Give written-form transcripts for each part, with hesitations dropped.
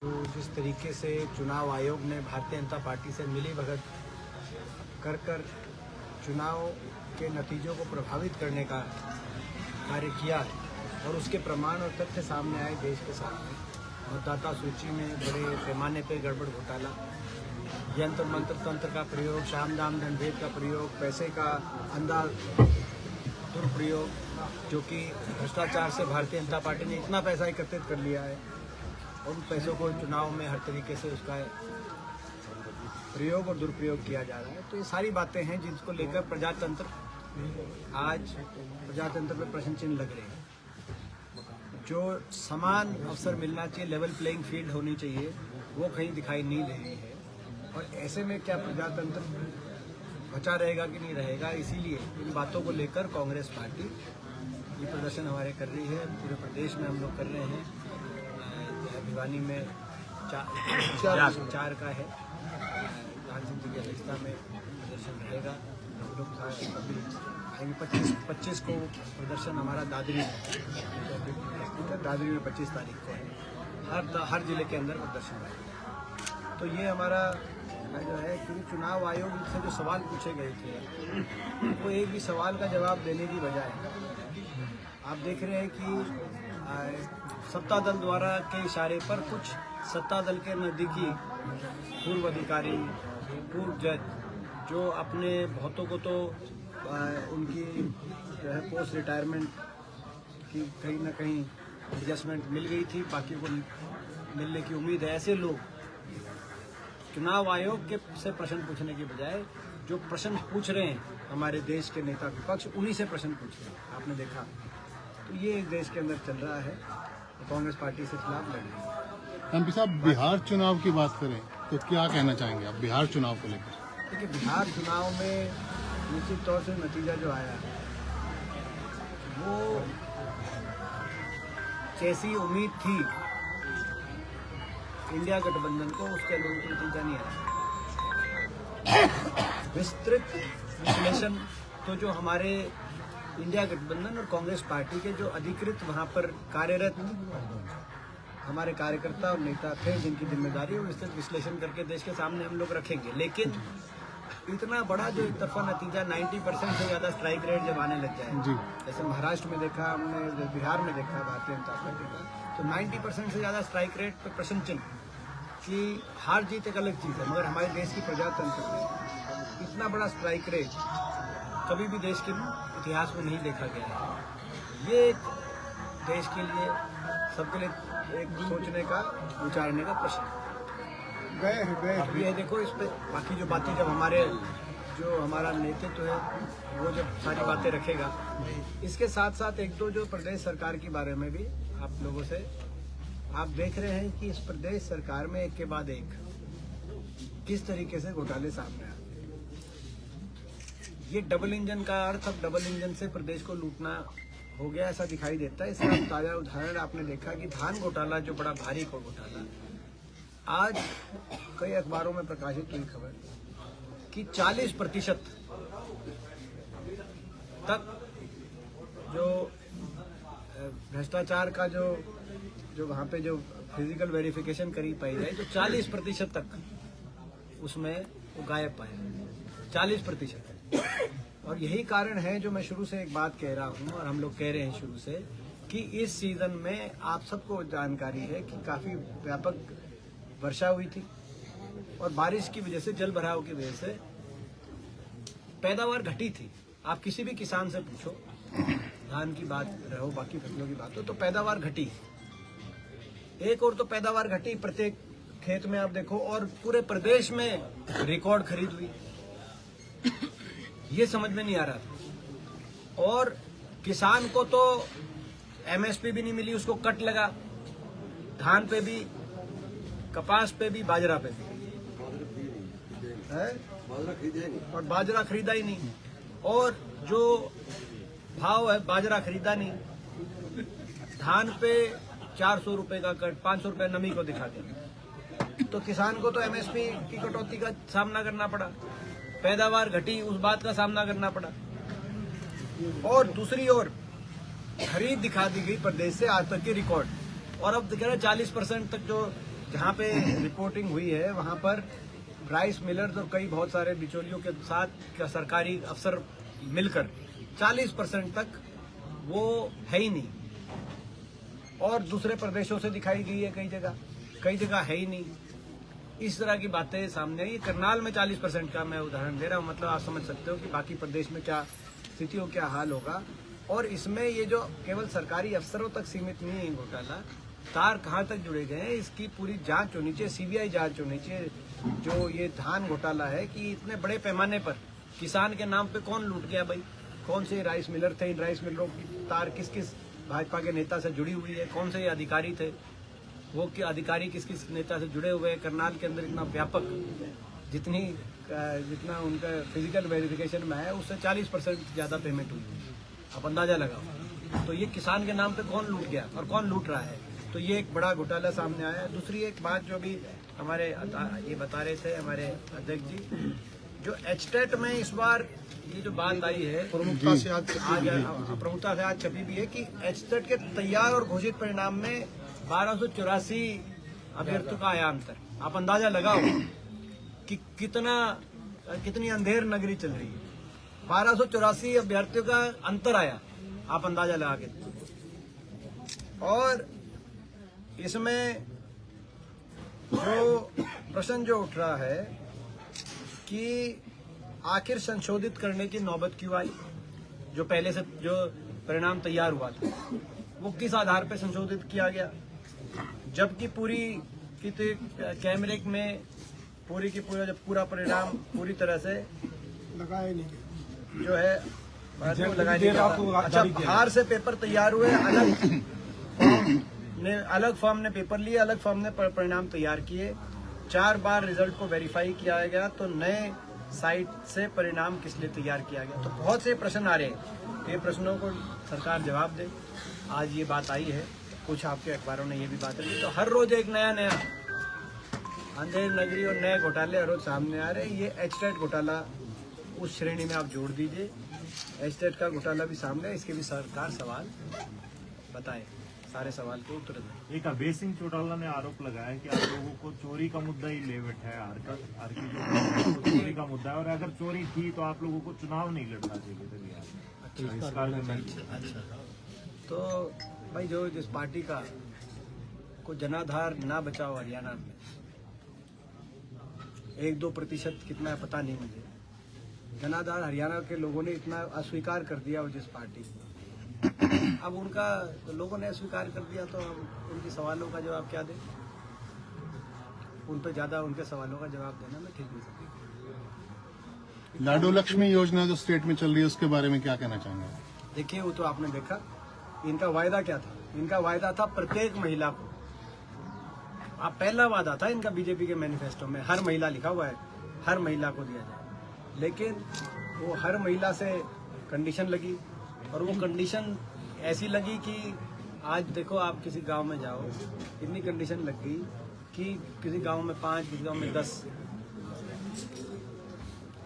तो जिस तरीके से चुनाव आयोग ने भारतीय जनता पार्टी से मिली भगत कर चुनाव के नतीजों को प्रभावित करने का कार्य किया है और उसके प्रमाण और तथ्य सामने आए देश के सामने। मतदाता सूची में बड़े पैमाने पर गड़बड़ घोटाला, यंत्र मंत्र तंत्र का प्रयोग, साम दाम दंड भेद का प्रयोग, पैसे का अंधा दुरुपयोग, जो कि भ्रष्टाचार से भारतीय जनता पार्टी ने इतना पैसा एकत्रित कर लिया है और उन पैसों को चुनाव में हर तरीके से उसका प्रयोग और दुरुपयोग किया जा रहा है। तो ये सारी बातें हैं जिसको लेकर प्रजातंत्र में प्रश्न चिन्ह लग रहे हैं। जो समान अवसर मिलना चाहिए, लेवल प्लेइंग फील्ड होनी चाहिए, वो कहीं दिखाई नहीं दे रही है। और ऐसे में क्या प्रजातंत्र बचा रहेगा कि नहीं रहेगा, इसीलिए इन बातों को लेकर कांग्रेस पार्टी ये प्रदर्शन हमारे कर रही है। पूरे प्रदेश में हम लोग कर रहे हैं। भिवानी में चार का है, प्रधान सिंह जी की अध्यक्षता में प्रदर्शन रहेगा। हम लोग आएंगे 25 को प्रदर्शन हमारा दादरी में 25 तारीख को है। हर जिले के अंदर प्रदर्शन रहेगा। तो ये हमारा जो है, क्योंकि चुनाव आयोग से जो सवाल पूछे गए थे वो एक भी सवाल का जवाब देने की बजाय आप देख रहे हैं कि सत्ता दल द्वारा के इशारे पर कुछ सत्ता दल के नज़दीकी पूर्व अधिकारी, पूर्व जज जो अपने बहुतों को तो उनकी जो है पोस्ट रिटायरमेंट की कहीं ना कहीं एडजस्टमेंट मिल गई थी, बाकी को मिलने की उम्मीद है। ऐसे लोग चुनाव आयोग के से प्रश्न पूछने के बजाय जो प्रश्न पूछ रहे हैं हमारे देश के नेता विपक्ष, उन्हीं से प्रश्न पूछ रहे हैं। आपने देखा, तो ये एक देश के अंदर चल रहा है। तो कांग्रेस पार्टी से खिलाफ लड़ रही है। एमपी साहब, बिहार चुनाव की बात करें तो क्या कहना चाहेंगे आप बिहार चुनाव को लेकर? देखिए, बिहार चुनाव में निश्चित तौर से नतीजा जो आया वो जैसी उम्मीद थी इंडिया गठबंधन को, उसके अनुरूप नतीजा नहीं आया। विस्तृत विश्लेषण तो जो हमारे इंडिया गठबंधन और कांग्रेस पार्टी के जो अधिकृत वहां पर कार्यरत हमारे कार्यकर्ता और नेता थे, जिनकी जिम्मेदारी है, विस्तृत विश्लेषण करके देश के सामने हम लोग रखेंगे। लेकिन इतना बड़ा जो एक तरफा नतीजा 90% से ज्यादा स्ट्राइक रेट जब आने लग जाए, जैसे महाराष्ट्र में देखा हमने, बिहार में देखा भारतीय जनता पार्टी का, तो 90% से ज्यादा स्ट्राइक रेट पर प्रश्न चिन्ह कि हार जीत एक अलग चीज है, मगर हमारे देश की प्रजातंत्र में इतना बड़ा स्ट्राइक रेट कभी भी देश के इतिहास में नहीं देखा गया है। ये एक देश के लिए, सबके लिए एक सोचने का, विचारने का प्रश्न अब ये देखो। इस पे बाकी जो बातें जब हमारा नेतृत्व है वो जब सारी बातें रखेगा, इसके साथ साथ एक दो जो प्रदेश सरकार के बारे में भी आप लोगों से आप देख रहे हैं कि इस प्रदेश सरकार में एक के बाद एक किस तरीके से घोटाले सामने आते हैं। ये डबल इंजन का अर्थ, अब डबल इंजन से प्रदेश को लूटना हो गया, ऐसा दिखाई देता है। इसका ताजा उदाहरण आपने देखा कि धान घोटाला, जो बड़ा भारी को घोटाला, आज कई अखबारों में प्रकाशित हुई खबर कि 40% तक जो भ्रष्टाचार का जो वहाँ पे जो फिजिकल वेरिफिकेशन करी पाई जाए, तो 40% तक उसमें वो गायब पाए, 40%। और यही कारण है जो मैं शुरू से एक बात कह रहा हूँ और हम लोग कह रहे हैं शुरू से कि इस सीजन में आप सबको जानकारी है कि काफी व्यापक वर्षा हुई थी और बारिश की वजह से, जल भराव की वजह से पैदावार घटी थी। आप किसी भी किसान से पूछो, धान की बात रहो, बाकी फसलों की बात हो, तो पैदावार घटी। एक और तो पैदावार घटी प्रत्येक खेत में आप देखो, और पूरे प्रदेश में रिकॉर्ड खरीद हुई। ये समझ में नहीं आ रहा था। और किसान को तो एमएसपी भी नहीं मिली, उसको कट लगा, धान पे भी, कपास पे भी, बाजरा पे भी है, और बाजरा खरीदा ही नहीं। और जो भाव है, बाजरा खरीदा नहीं, धान पे 400 रुपए का कट, 500 रुपए नमी को दिखा दिया। तो किसान को तो एमएसपी की कटौती का सामना करना पड़ा, पैदावार घटी, उस बात का सामना करना पड़ा। और दूसरी ओर खरीद दिखा दी गई प्रदेश से आज तक की रिकॉर्ड, और अब दिख रहा है 40% तक जो जहाँ पे रिपोर्टिंग हुई है वहाँ पर राइस मिलर्स और कई बहुत सारे बिचौलियों के साथ सरकारी अफसर मिलकर 40% तक वो है ही नहीं, और दूसरे प्रदेशों से दिखाई गई है कई जगह है ही नहीं। इस तरह की बातें सामने आई। करनाल में 40% का मैं उदाहरण दे रहा हूँ, मतलब आप समझ सकते हो कि बाकी प्रदेश में क्या स्थिति हो, क्या हाल होगा। और इसमें ये जो केवल सरकारी अफसरों तक सीमित नहीं है घोटाला, तार कहाँ तक जुड़े गए हैं इसकी पूरी जांच होनी चाहिए, सीबीआई जांच होनी चाहिए। जो ये धान घोटाला है कि इतने बड़े पैमाने पर किसान के नाम पे कौन लूट गया भाई, कौन से राइस मिलर थे, इन राइस मिलरों की तार किस किस भाजपा के नेता से जुड़ी हुई है, कौन से अधिकारी थे, वो के अधिकारी किस किस नेता से जुड़े हुए हैं। करनाल के अंदर इतना व्यापक, जितना उनका फिजिकल वेरिफिकेशन में है उससे 40% ज़्यादा पेमेंट हुई है। आप अंदाजा लगाओ। तो ये किसान के नाम पे कौन लूट गया और कौन लूट रहा है, तो ये एक बड़ा घोटाला सामने आया है। दूसरी एक बात जो भी हमारे ये बता रहे थे हमारे अध्यक्ष जी, जो एचटेट में इस बार ये जो बात आई है प्रमुखता से आज छपी भी है कि एचटेट के तैयार और घोषित परिणाम में 1284 अभ्यर्थियों का आया अंतर। आप अंदाजा लगाओ कि कितनी अंधेर नगरी चल रही है। 1284 अभ्यर्थियों का अंतर आया, आप अंदाजा लगा के। और इसमें जो प्रश्न जो उठ रहा है कि आखिर संशोधित करने की नौबत क्यों आई, जो पहले से जो परिणाम तैयार हुआ था वो किस आधार पर संशोधित किया गया, जबकि पूरी कैमरे में पूरा परिणाम पूरी तरह से लगाया नहीं जो है लगाया नहीं। अच्छा, बाहर से पेपर तैयार हुए, अलग फॉर्म ने पेपर लिए, अलग फॉर्म ने परिणाम तैयार किए। 4 बार रिजल्ट को वेरीफाई किया गया, तो नए साइट से परिणाम किस लिए तैयार किया गया। तो बहुत से प्रश्न आ रहे हैं, ये प्रश्नों को सरकार जवाब दे। आज ये बात आई है, कुछ आपके अखबारों ने ये भी बात रखी, तो हर रोज एक नया अंधेर नगरी और नए घोटाले हर रोज सामने आ रहे हैं। ये एचटेट घोटाला उस श्रेणी में आप जोड़ दीजिए, एचटेट का घोटाला भी सामने है, इसके भी सरकार सवाल बताए, सारे सवाल के उत्तर दें। एक अभय सिंह चौटाला ने आरोप लगाया कि आप लोगों को चोरी का मुद्दा ही ले बैठा है, आर की जो चोरी का मुद्दा है, और अगर चोरी थी तो आप लोगों को चुनाव नहीं लड़ना चाहिए था बिहार में। अच्छा, तो भाई जो जिस पार्टी का को जनाधार ना बचाओ हरियाणा में 1-2% कितना है पता नहीं मुझे, जनाधार हरियाणा के लोगों ने इतना अस्वीकार कर दिया और जिस पार्टी अब उनका तो लोगों ने अस्वीकार कर दिया, तो हम उनके सवालों का जवाब क्या दें, उन पर ज्यादा उनके सवालों का जवाब देना मैं ठीक नहीं सकती। लाडो लक्ष्मी योजना जो स्टेट में चल रही है उसके बारे में क्या कहना चाहेंगे? देखिए, वो तो आपने देखा, इनका वायदा क्या था, इनका वायदा था प्रत्येक महिला को, आप पहला वादा था इनका बीजेपी के मैनिफेस्टो में, हर महिला लिखा हुआ है, हर महिला को दिया जाए। लेकिन वो हर महिला से कंडीशन लगी, और वो कंडीशन ऐसी लगी कि आज देखो आप किसी गांव में जाओ, इतनी कंडीशन लग गई कि किसी गांव में 5, किसी गांव में 10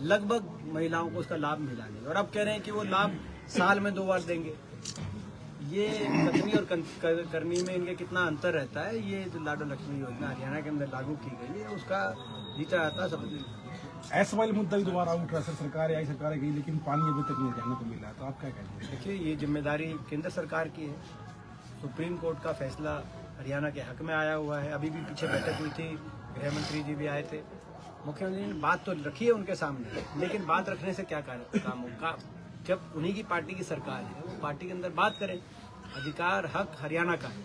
लगभग महिलाओं को उसका लाभ मिला नहीं, और अब कह रहे हैं कि वो लाभ साल में 2 बार देंगे। ये कथनी और करनी में इनके कितना अंतर रहता है। ये जो लाडो लक्ष्मी योजना हरियाणा के अंदर लागू की गई है, उसका जीता जाता सब ऐसा वाला मुद्दा भी दोबारा उठ रहा है, सरकार आई सरकार गई लेकिन पानी अभी तक नहीं जाने को मिला, तो आप क्या कहेंगे? देखिए, ये जिम्मेदारी केंद्र सरकार की है। सुप्रीम कोर्ट का फैसला हरियाणा के हक में आया हुआ है। अभी भी पीछे बैठक हुई थी, गृह मंत्री जी भी आए थे, मुख्यमंत्री ने बात तो रखी है उनके सामने, लेकिन बात रखने से क्या काम होगा, जब उन्हीं की पार्टी की सरकार है, वो पार्टी के अंदर बात करें। अधिकार हक हरियाणा का है,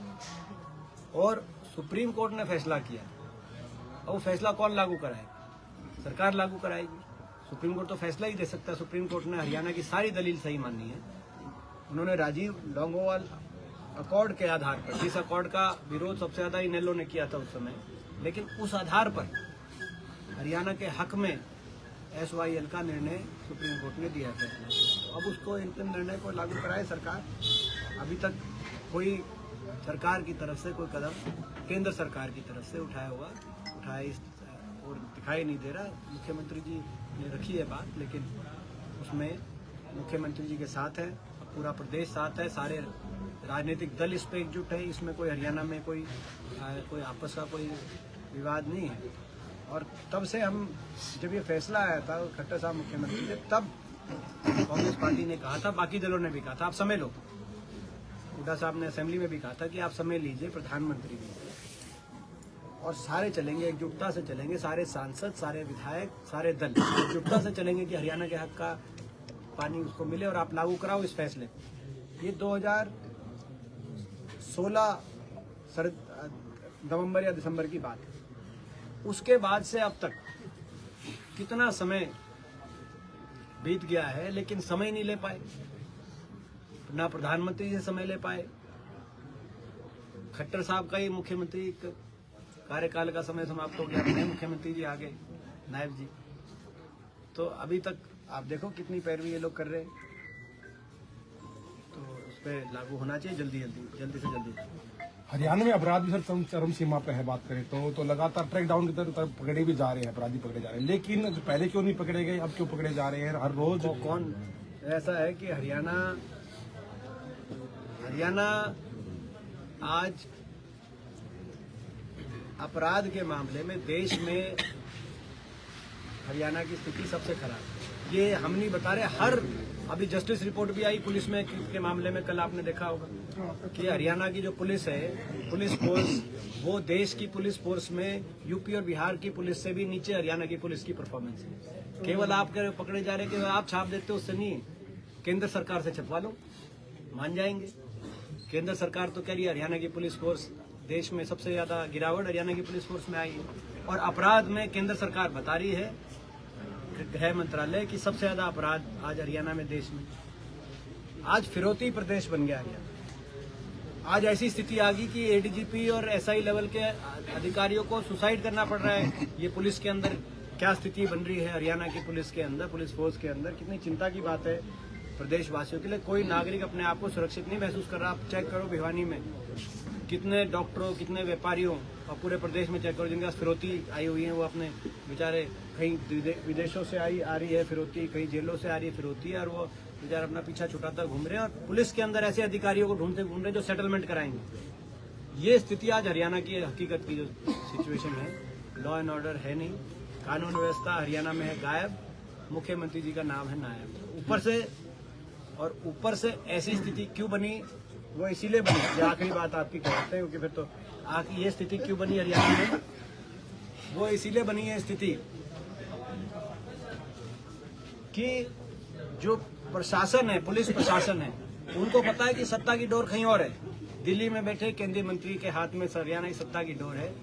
और सुप्रीम कोर्ट ने फैसला किया, और वो फैसला कौन लागू कराएगा? सरकार लागू कराएगी। सुप्रीम कोर्ट तो फैसला ही दे सकता है। सुप्रीम कोर्ट ने हरियाणा की सारी दलील सही मानी है। उन्होंने राजीव लौंगोवाल अकॉर्ड के आधार पर, जिस अकॉर्ड का विरोध सबसे ज्यादा इनेलो ने किया था उस समय, लेकिन उस आधार पर हरियाणा के हक में SYL का निर्णय सुप्रीम कोर्ट ने दिया था। तो अब उसको इन निर्णय को लागू कराए सरकार। अभी तक कोई सरकार की तरफ से कोई कदम केंद्र सरकार की तरफ से उठाया और दिखाई नहीं दे रहा। मुख्यमंत्री जी ने रखी है बात, लेकिन उसमें मुख्यमंत्री जी के साथ है, पूरा प्रदेश साथ है, सारे राजनीतिक दल इस पे एकजुट है, इसमें कोई हरियाणा में कोई आपस का कोई विवाद नहीं है। और तब से हम, जब ये फैसला आया था खट्टर साहब मुख्यमंत्री थे, तब कांग्रेस पार्टी ने कहा था, बाकी दलों ने भी कहा था, आप समय लो। हुड्डा साहब ने असेंबली में भी कहा था कि आप समय लीजिए, प्रधानमंत्री भी, और सारे चलेंगे, एकजुटता से चलेंगे, सारे सांसद, सारे विधायक, सारे दल एकजुटता से चलेंगे कि हरियाणा के हक का पानी उसको मिले और आप लागू कराओ इस फैसले। ये 2016 नवंबर या दिसंबर की बात है। उसके बाद से अब तक कितना समय बीत गया है, लेकिन समय नहीं ले पाए, ना प्रधानमंत्री से समय ले पाए। खट्टर साहब का ही मुख्यमंत्री कार्यकाल का समय समाप्त हो गया, नए मुख्यमंत्री जी आ गए, नायब जी। तो अभी तक आप देखो कितनी पैरवी ये लोग कर रहे हैं। तो उस पर लागू होना चाहिए जल्दी से जल्दी। हरियाणा में अपराध भी सर चरम सीमा पे है, बात करें तो लगातार ट्रैक डाउन की तरफ पकड़े भी जा रहे हैं, अपराधी पकड़े जा रहे हैं, लेकिन पहले क्यों नहीं पकड़े गए, अब क्यों पकड़े जा रहे हैं हर रोज? तो कौन ऐसा है कि हरियाणा आज अपराध के मामले में देश में हरियाणा की स्थिति सबसे खराब है। ये हम नहीं बता रहे, हर अभी जस्टिस रिपोर्ट भी आई पुलिस में के मामले में, कल आपने देखा होगा कि हरियाणा की जो पुलिस है, पुलिस फोर्स, वो देश की पुलिस फोर्स में यूपी और बिहार की पुलिस से भी नीचे हरियाणा की पुलिस की परफॉर्मेंस है। केवल आप पकड़े जा रहे, केवल आप छाप देते हो उससे नहीं है, केंद्र सरकार से छपवा लो, मान जाएंगे। केंद्र सरकार तो कह रही है हरियाणा की पुलिस फोर्स देश में सबसे ज्यादा गिरावट हरियाणा की पुलिस फोर्स में आई है, और अपराध में केंद्र सरकार बता रही है, गृह मंत्रालय की सबसे ज्यादा अपराध आज हरियाणा में देश में। आज फिरौती प्रदेश बन गया हरियाणा। आज ऐसी स्थिति आ गई कि एडीजीपी और एसआई लेवल के अधिकारियों को सुसाइड करना पड़ रहा है। ये पुलिस के अंदर क्या स्थिति बन रही है, हरियाणा की पुलिस के अंदर, पुलिस फोर्स के अंदर, कितनी चिंता की बात है प्रदेशवासियों के लिए। कोई नागरिक अपने आप को सुरक्षित नहीं महसूस कर रहा। आप चेक करो भिवानी में कितने डॉक्टरों, कितने व्यापारियों, और पूरे प्रदेश में चेक करो जिनके पास फिरौती आई हुई है, वो अपने बेचारे कहीं विदेशों से आ रही है फिरौती, कहीं जेलों से आ रही है फिरौती, और वो बेचारे अपना पीछा छुटाता घूम रहे हैं, और पुलिस के अंदर ऐसे अधिकारियों को ढूंढते घूम रहे हैं जो सेटलमेंट कराएंगे। ये स्थिति आज हरियाणा की हकीकत की जो सिचुएशन है, लॉ एंड ऑर्डर है नहीं, कानून व्यवस्था हरियाणा में है गायब, मुख्यमंत्री जी का नाम है नायब। ऊपर से ऐसी स्थिति क्यों बनी, वो इसीलिए बनी, ये आखिरी बात आपकी कहते हैं, क्योंकि फिर तो ये स्थिति क्यों बनी हरियाणा में, वो इसीलिए बनी है स्थिति कि जो प्रशासन है, पुलिस प्रशासन है, उनको पता है कि सत्ता की डोर कहीं और है। दिल्ली में बैठे केंद्रीय मंत्री के हाथ में हरियाणा की सत्ता की डोर है।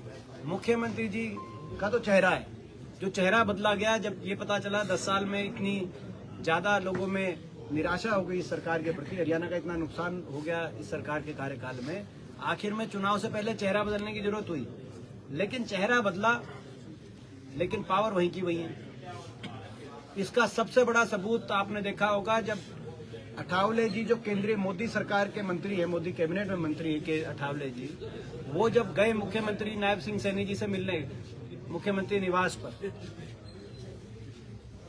मुख्यमंत्री जी का तो चेहरा है, जो चेहरा बदला गया जब ये पता चला 10 साल में इतनी ज्यादा लोगों में निराशा हो गई इस सरकार के प्रति, हरियाणा का इतना नुकसान हो गया इस सरकार के कार्यकाल में। आखिर में चुनाव से पहले चेहरा बदलने की जरूरत हुई, लेकिन चेहरा बदला, लेकिन पावर वहीं की वहीं है। इसका सबसे बड़ा सबूत आपने देखा होगा जब अठावले जी, जो केंद्रीय मोदी सरकार के मंत्री है, मोदी कैबिनेट में मंत्री है के अठावले जी, वो जब गए मुख्यमंत्री नायब सिंह सैनी जी से मिलने मुख्यमंत्री निवास पर,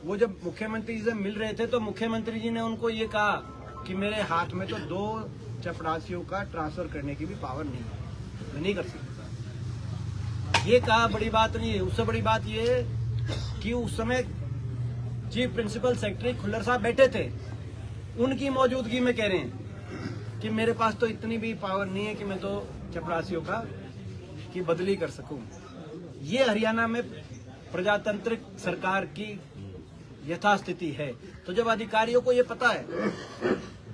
वो जब मुख्यमंत्री जी से मिल रहे थे तो मुख्यमंत्री जी ने उनको ये कहा कि मेरे हाथ में तो 2 चपरासियों का ट्रांसफर करने की भी पावर नहीं है, मैं नहीं कर सकता। ये कहा, बड़ी बात नहीं है। उससे बड़ी बात ये है कि उस समय चीफ प्रिंसिपल सेक्रेटरी खुल्लर साहब बैठे थे, उनकी मौजूदगी में कह रहे हैं कि मेरे पास तो इतनी भी पावर नहीं है कि मैं तो चपरासियों का की बदली कर सकूं। ये हरियाणा में प्रजातांत्रिक सरकार की यथास्थिति है। तो जब अधिकारियों को ये पता है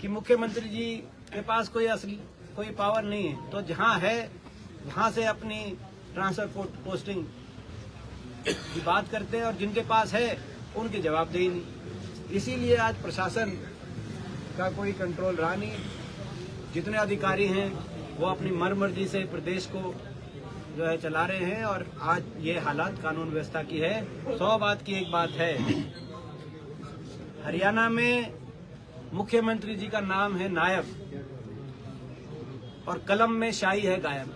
कि मुख्यमंत्री जी के पास कोई पावर नहीं है, तो जहां है वहां से अपनी ट्रांसफर पोस्टिंग की बात करते हैं, और जिनके पास है उनकी जवाबदेही नहीं। इसीलिए आज प्रशासन का कोई कंट्रोल रहा नहीं। जितने अधिकारी हैं वो अपनी मर्जी से प्रदेश को जो है चला रहे हैं, और आज ये हालात कानून व्यवस्था की है। 100 बात की एक बात है, हरियाणा में मुख्यमंत्री जी का नाम है नायब, और कलम में शाही है गायब।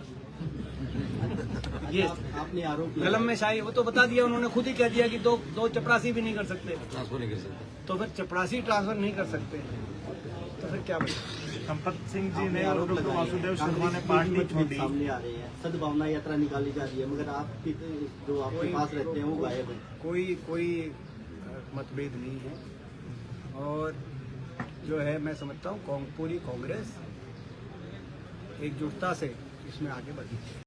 ये आपने आरोप कलम में शाही, वो तो बता दिया उन्होंने, खुद ही कह दिया कि दो चपरासी भी नहीं कर सकते, ट्रांसफर नहीं कर सकते। तो फिर चपरासी ट्रांसफर नहीं कर सकते तो फिर क्या बचा? संपत सिंह जी ने और आरोप डॉक्टर लगाए हैं। वासुदेव शर्मा ने कांग्रेस पार्टी की छोड़ी। सामने आ रहे हैं, सद्भावना यात्रा निकाली जा रही है, मगर आपकी जो आपके पास रहते हैं वो गायब है। कोई मतभेद नहीं है और जो है मैं समझता हूँ पूरी कांग्रेस एकजुटता से इसमें आगे बढ़ी।